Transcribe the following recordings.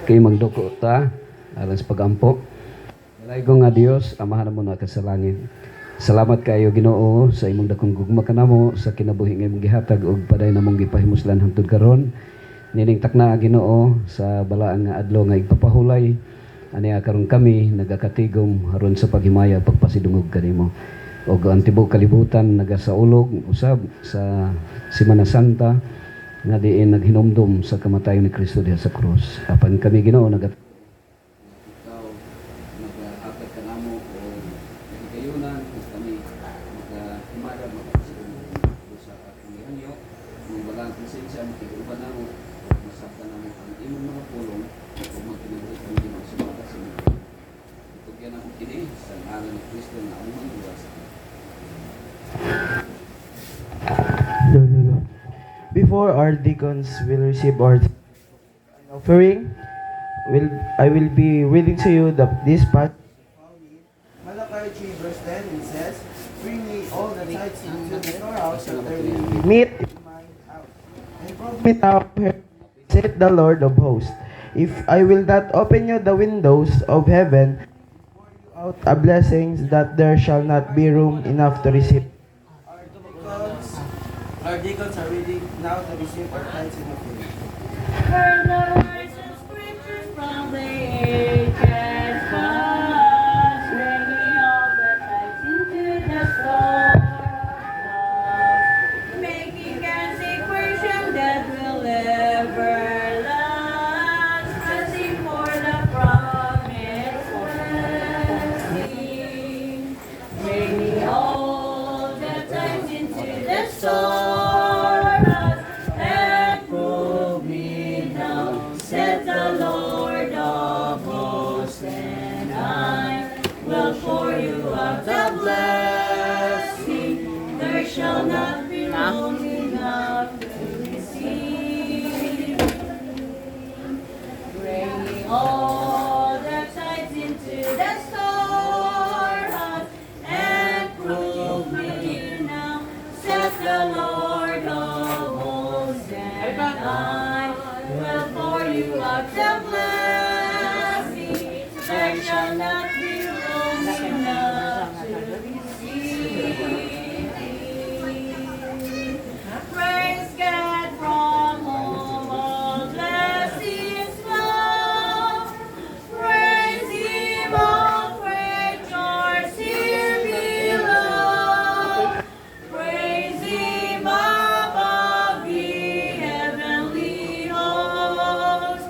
kay magduko ta alang sa pagampo. Dalaygo nga Dios, amahan mo na ka sa langit. Salamat kayo Ginoo sa imong dakong gugma kanamo sa kinabuhi nga imong gihatag ug paday namong gipahimuslan hangtod karon. Nining takna Ginoo sa balaan nga adlaw nga igpapahulay. Aniya karon kami nagakatigom aron sa paghimaya pagpasidungog kanimo. Og ang tibuok kalibutan nagasaulog usab sa Semana Santa nga diin naghinumdum sa kamatayon ni Kristo diha sa krus. Apan kami Ginoo ikaw nag-apat ka namo o nagkayunan kung kami magkahimada magpasidungog sa atong gihanyo ng balang presensya makiguban namo o masabtan namo ang imong mga pulong o magkinabuhi kami di magsumata sa inyo. Itugyan ako kini sa ngalan ni Kristo na among luwas. Before our deacons will receive our offering, I will be reading to you this passage. Malachi 3 verse 10, it says, "Bring me all the tithes into the storehouse, that there may be meat in my house. And brought me out here, saith the Lord of hosts, if I will not open you the windows of heaven, pour you out a blessings that there shall not be room enough to receive." Our deacons are reading now to receive our tithes and offering. Heard the words of scriptures from the ages past, bringing all the tithes into the storehouse, making consecration that will ever last, asking for the promised blessing, bringing all the tithes into the storehouse. Shall not be room enough to receive. Bringing all the tithes into the storehouse and prove me now, says the Lord of hosts, and I will pour you out the blessing. There shall not be room enough to receive. Praise God from whom all blessings flow. Praise Him, all creatures here below. Praise Him above the heavenly hosts.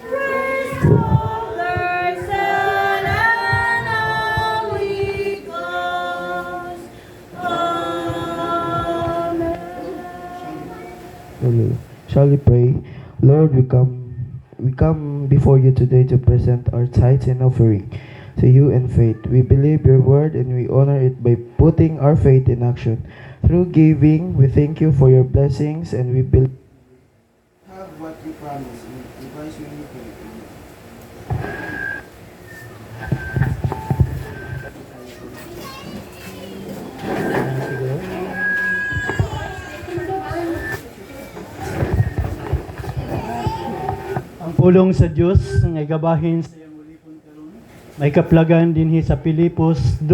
Praise Father, Son, and Holy Ghost. Amen. Shall we pray? Lord, we come before you today to present our tithes and offering to you in faith. We believe your word and we honor it by putting our faith in action. Through giving, we thank you for your blessings and we believe have what you promised. We advise you in faith. Pulong sa Dios nga gabahin sa iyang ulipon karon. May kaplagan dinhi sa Pilipos 2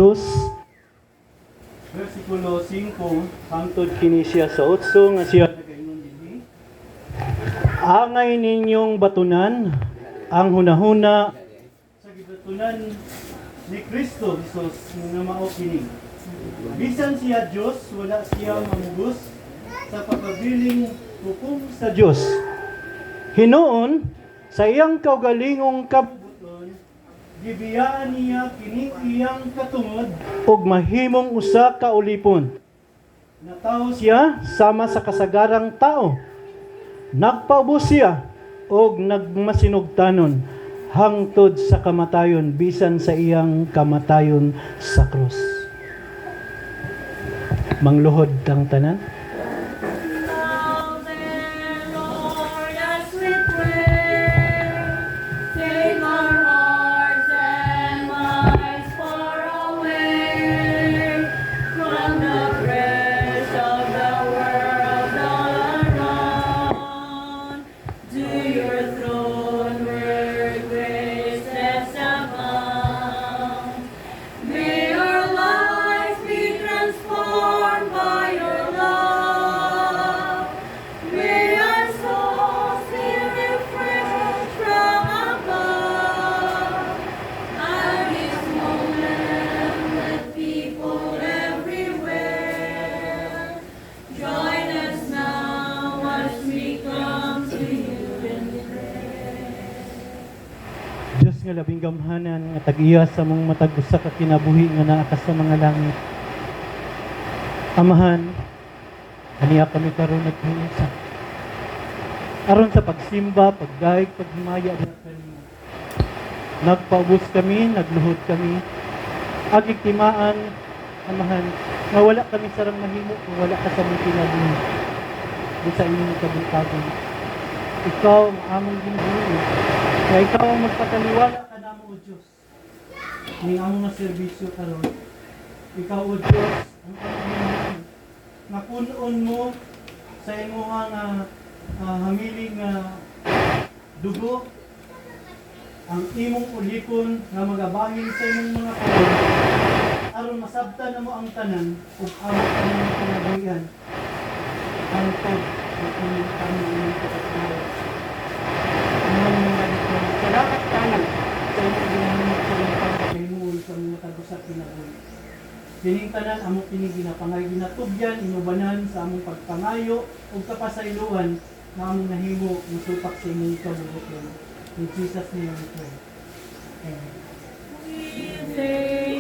versikulo 5 hangtod kini siya sa 8 nga siya nagaingon dinhi. Angay ninyong batunan ang hunahuna sa gibatunan ni Kristo Jesus nga mao kini. Bisan siya Dios, wala siya mamugos sa pagpabiling hukom sa Dios. Hinuon sa iyang kaugalingong kabuton, gibiyaan niya kini iyang katungod ug mahimong usa ka ulipon. Natawo siya sama sa kasagarang tao. Nagpaubos siya ug nagmasinugtanon hangtod sa kamatayon bisan sa iyang kamatayon sa krus. Mangluhod ang tanan. To your throne where nga labing gamhanan nga tag-iya sa mong matag usa ka kinabuhi nga naa ka sa mga langit. Amahan, aniya kami karon naghiusa. Aron sa pagsimba, pagdaig, paghimaya na kanimo. Nagpaubos kami, nagluhod kami. Agig timaan, amahan, nga wala kami sarang mahimo kung wala ka sa mong kinabuhi. Di sa inyong kabuntagon. Ikaw ang among ginbuhi. Kaya ikaw ang magpataliwala ka namo o Diyos. Ning among nga serbisyo karon. Ikaw o Diyos ang among ginbuhi. Napunon mo sa imong hamiling dugo ang imong ulikon nga magabangin sa imong mga karon aron masabtan namo ang tanan ug among kanang kinabuhian. Ang pag ng among pagkakataon. Salamat tayo sa imong ginahimo sa imong pagkakahimul sa mga tagusat kinabuhi. Kining tanan among kini ginapangay ginatubyan inubanan sa among pagpangayo ug kapasayloan na among nahimo musupak sa imong kabubuton. In Jesus' name we pray. Amen. We thank